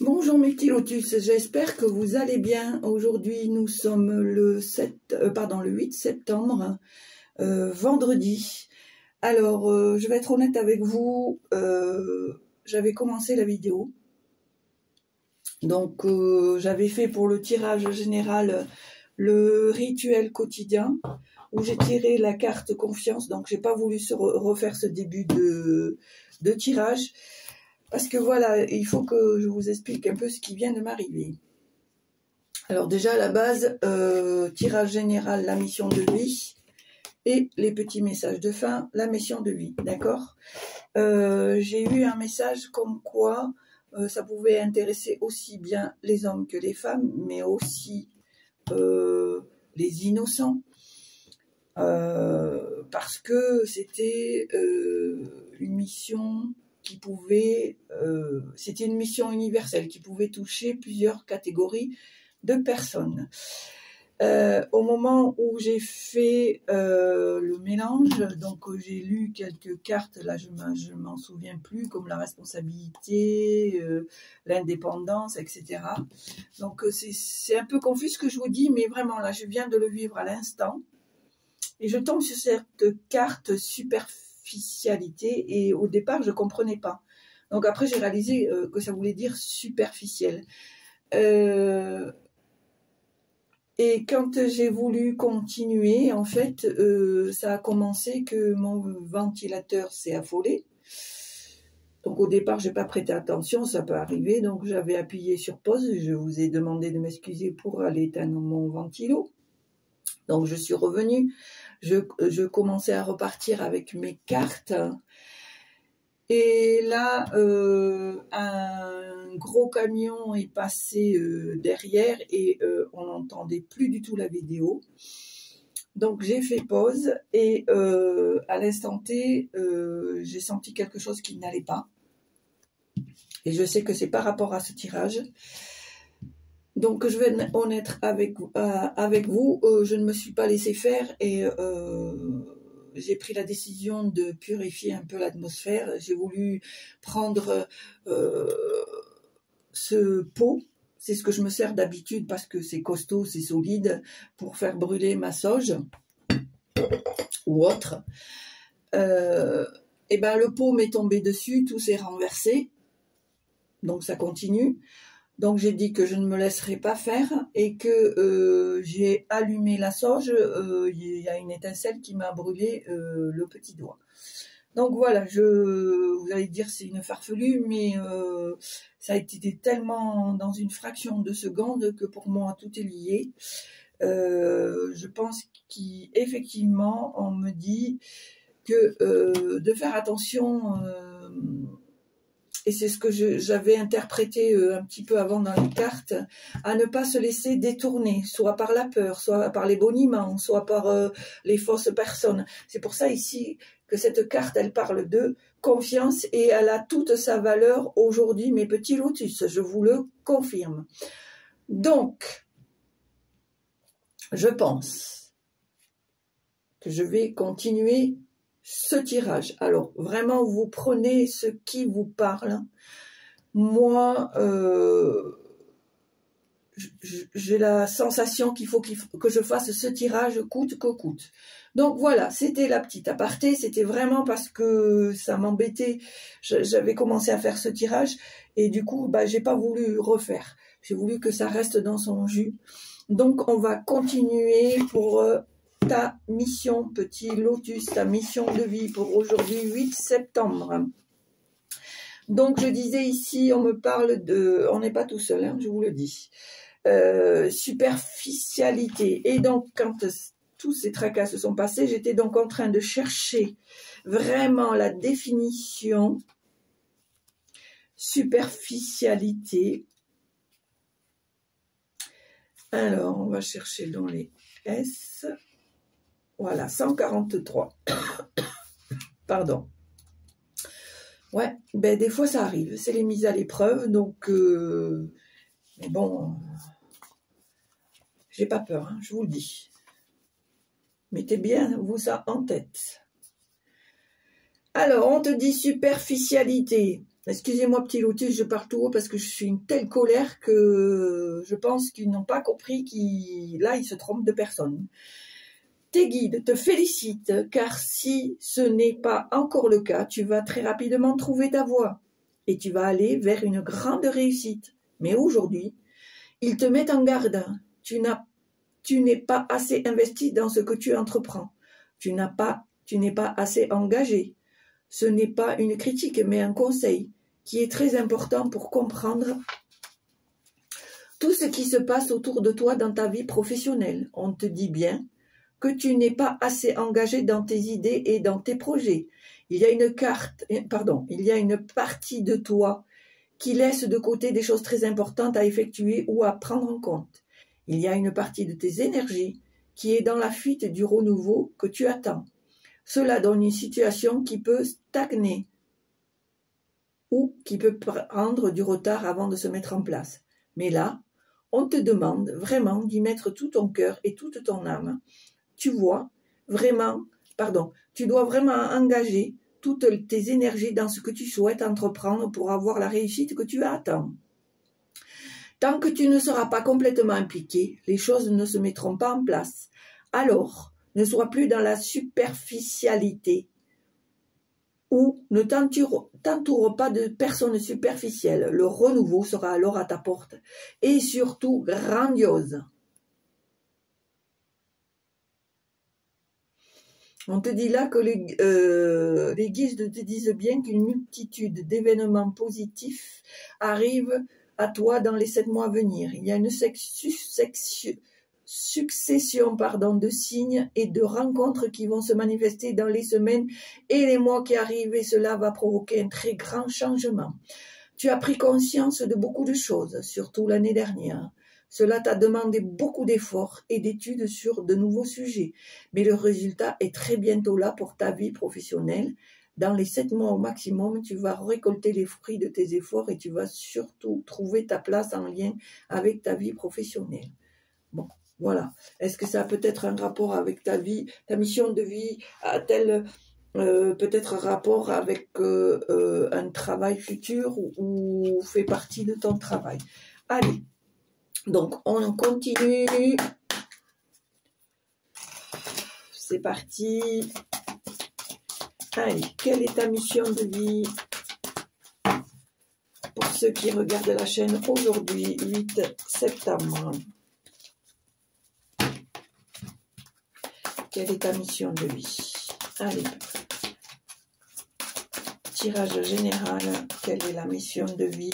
Bonjour mes petits lotus, j'espère que vous allez bien. Aujourd'hui nous sommes le 8 septembre, vendredi. Alors je vais être honnête avec vous, j'avais commencé la vidéo. Donc j'avais fait pour le tirage général le rituel quotidien où j'ai tiré la carte confiance. Donc j'ai pas voulu refaire ce début de tirage. Parce que voilà, il faut que je vous explique un peu ce qui vient de m'arriver. Alors déjà à la base, tirage général, la mission de vie, et les petits messages de fin, la mission de vie, d'accord. J'ai eu un message comme quoi ça pouvait intéresser aussi bien les hommes que les femmes, mais aussi les innocents, parce que c'était une mission qui pouvait, c'était une mission universelle qui pouvait toucher plusieurs catégories de personnes. Au moment où j'ai fait le mélange, donc j'ai lu quelques cartes, là je m'en souviens plus, comme la responsabilité, l'indépendance, etc. Donc c'est un peu confus ce que je vous dis, mais vraiment là je viens de le vivre à l'instant. Et je tombe sur cette carte superficialité et au départ je ne comprenais pas. Donc après j'ai réalisé que ça voulait dire superficiel. Et quand j'ai voulu continuer, en fait, ça a commencé que mon ventilateur s'est affolé. Donc au départ, je n'ai pas prêté attention, ça peut arriver. Donc j'avais appuyé sur pause, je vous ai demandé de m'excuser pour aller éteindre mon ventilo. Donc je suis revenue, je commençais à repartir avec mes cartes. Et là, un gros camion est passé derrière et on n'entendait plus du tout la vidéo. Donc j'ai fait pause et à l'instant T, j'ai senti quelque chose qui n'allait pas. Et je sais que c'est par rapport à ce tirage. Donc je vais être honnête avec vous, je ne me suis pas laissé faire et j'ai pris la décision de purifier un peu l'atmosphère. J'ai voulu prendre ce pot, c'est ce que je me sers d'habitude parce que c'est costaud, c'est solide, pour faire brûler ma sauge ou autre. Et ben le pot m'est tombé dessus, tout s'est renversé, donc ça continue. Donc j'ai dit que je ne me laisserai pas faire et que j'ai allumé la sauge, il y a une étincelle qui m'a brûlé le petit doigt. Donc voilà, vous allez dire c'est une farfelue, mais ça a été tellement dans une fraction de seconde que pour moi tout est lié. Je pense qu'effectivement on me dit que de faire attention... et c'est ce que j'avais interprété un petit peu avant dans les cartes, à ne pas se laisser détourner, soit par la peur, soit par les boniments, soit par les fausses personnes. C'est pour ça ici que cette carte, elle parle de confiance et elle a toute sa valeur aujourd'hui, mes petits lotus, je vous le confirme. Donc, je pense que je vais continuer ce tirage. Alors, vraiment, vous prenez ce qui vous parle. Moi, j'ai la sensation qu'il faut que je fasse ce tirage coûte que coûte. Donc voilà, c'était la petite aparté. C'était vraiment parce que ça m'embêtait. J'avais commencé à faire ce tirage et du coup, bah, j'ai pas voulu refaire. J'ai voulu que ça reste dans son jus. Donc, on va continuer pour... ta mission, petit lotus, ta mission de vie pour aujourd'hui, 8 septembre. Donc, je disais ici, on me parle de... On n'est pas tout seul, hein, je vous le dis. Superficialité. Et donc, quand tous ces tracas se sont passés, j'étais donc en train de chercher vraiment la définition. Superficialité. Alors, on va chercher dans les S... Voilà, 143. Pardon. Ouais, ben des fois ça arrive. C'est les mises à l'épreuve, donc... mais bon, j'ai pas peur, hein, je vous le dis. Mettez bien, vous, ça en tête. Alors, on te dit superficialité. Excusez-moi, petit lotus, je pars tout haut parce que je suis une telle colère que je pense qu'ils n'ont pas compris là, ils se trompent de personne. Tes guides te félicitent, car si ce n'est pas encore le cas, tu vas très rapidement trouver ta voie et tu vas aller vers une grande réussite. Mais aujourd'hui, ils te mettent en garde. Tu n'es pas assez investi dans ce que tu entreprends. Tu n'es pas assez engagé. Ce n'est pas une critique, mais un conseil qui est très important pour comprendre tout ce qui se passe autour de toi dans ta vie professionnelle. On te dit bien que tu n'es pas assez engagé dans tes idées et dans tes projets. Il y a une partie de toi qui laisse de côté des choses très importantes à effectuer ou à prendre en compte. Il y a une partie de tes énergies qui est dans la fuite du renouveau que tu attends. Cela donne une situation qui peut stagner ou qui peut prendre du retard avant de se mettre en place. Mais là, on te demande vraiment d'y mettre tout ton cœur et toute ton âme. Tu dois vraiment engager toutes tes énergies dans ce que tu souhaites entreprendre pour avoir la réussite que tu attends. Tant que tu ne seras pas complètement impliqué, les choses ne se mettront pas en place. Alors, ne sois plus dans la superficialité ou ne t'entoure pas de personnes superficielles. Le renouveau sera alors à ta porte et surtout grandiose. On te dit là que les guides te disent bien qu'une multitude d'événements positifs arrivent à toi dans les 7 mois à venir. Il y a une succession de signes et de rencontres qui vont se manifester dans les semaines et les mois qui arrivent et cela va provoquer un très grand changement. Tu as pris conscience de beaucoup de choses, surtout l'année dernière. Cela t'a demandé beaucoup d'efforts et d'études sur de nouveaux sujets, mais le résultat est très bientôt là pour ta vie professionnelle. Dans les 7 mois au maximum, tu vas récolter les fruits de tes efforts et tu vas surtout trouver ta place en lien avec ta vie professionnelle. Bon, voilà. Est-ce que ça a peut-être un rapport avec ta vie, ta mission de vie? A-t-elle peut-être un rapport avec un travail futur ou fait partie de ton travail? Allez. Donc, on continue. C'est parti. Allez, quelle est ta mission de vie pour ceux qui regardent la chaîne aujourd'hui, 8 septembre? Quelle est ta mission de vie? Allez. Tirage général. Quelle est la mission de vie?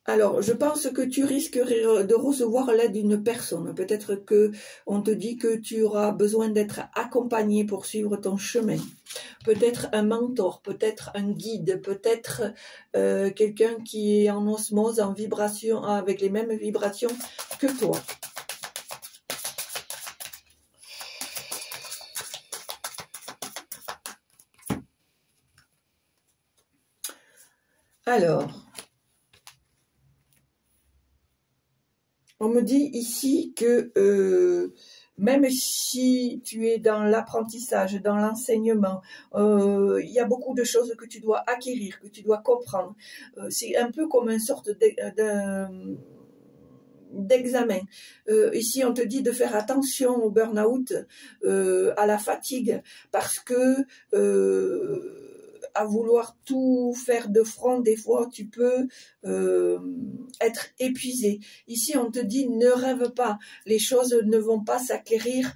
Alors, je pense que tu risquerais de recevoir l'aide d'une personne. Peut-être que on te dit que tu auras besoin d'être accompagné pour suivre ton chemin. Peut-être un mentor, peut-être un guide, peut-être quelqu'un qui est en osmose, en vibration, avec les mêmes vibrations que toi. Alors, on me dit ici que même si tu es dans l'apprentissage, dans l'enseignement, il y a beaucoup de choses que tu dois acquérir, que tu dois comprendre. C'est un peu comme une sorte d'examen. Ici, on te dit de faire attention au burn-out, à la fatigue, parce que à vouloir tout faire de front, des fois, tu peux être épuisé. Ici, on te dit, ne rêve pas. Les choses ne vont pas s'acquérir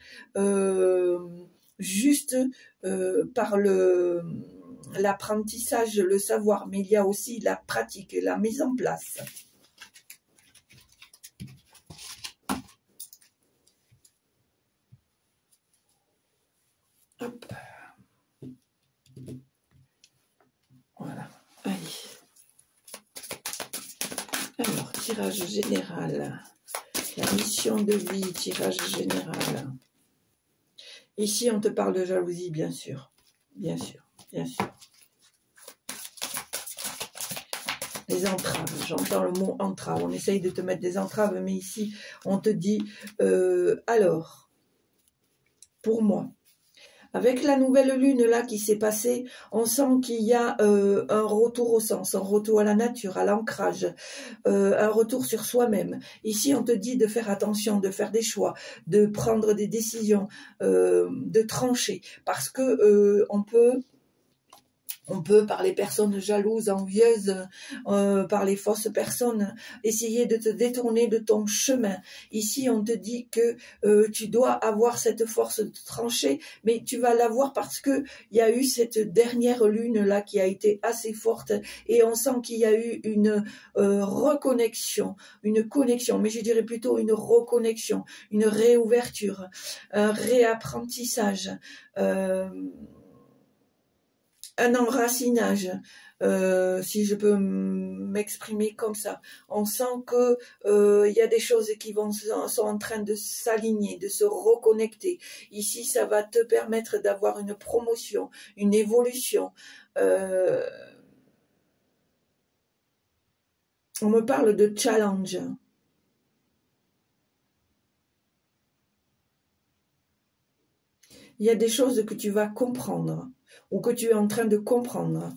juste par l'apprentissage, le savoir, mais il y a aussi la pratique et la mise en place. Hop. Voilà. Allez. Alors, tirage général. La mission de vie, tirage général. Ici, on te parle de jalousie, bien sûr. Bien sûr, bien sûr. Les entraves, j'entends le mot entrave. On essaye de te mettre des entraves, mais ici, on te dit, alors, pour moi, Avec la nouvelle lune là qui s'est passée, on sent qu'il y a un retour au sens, un retour à la nature, à l'ancrage, un retour sur soi-même. Ici, on te dit de faire attention, de faire des choix, de prendre des décisions, de trancher, parce que on peut, par les personnes jalouses, envieuses, par les fausses personnes, essayer de te détourner de ton chemin. Ici, on te dit que tu dois avoir cette force de trancher, mais tu vas l'avoir parce que il y a eu cette dernière lune là qui a été assez forte et on sent qu'il y a eu une reconnexion, une connexion, mais je dirais plutôt une reconnexion, une réouverture, un réapprentissage. Un enracinage, si je peux m'exprimer comme ça. On sent que il y a des choses qui sont en train de s'aligner, de se reconnecter. Ici, ça va te permettre d'avoir une promotion, une évolution. On me parle de challenge. Il y a des choses que tu vas comprendre ou que tu es en train de comprendre.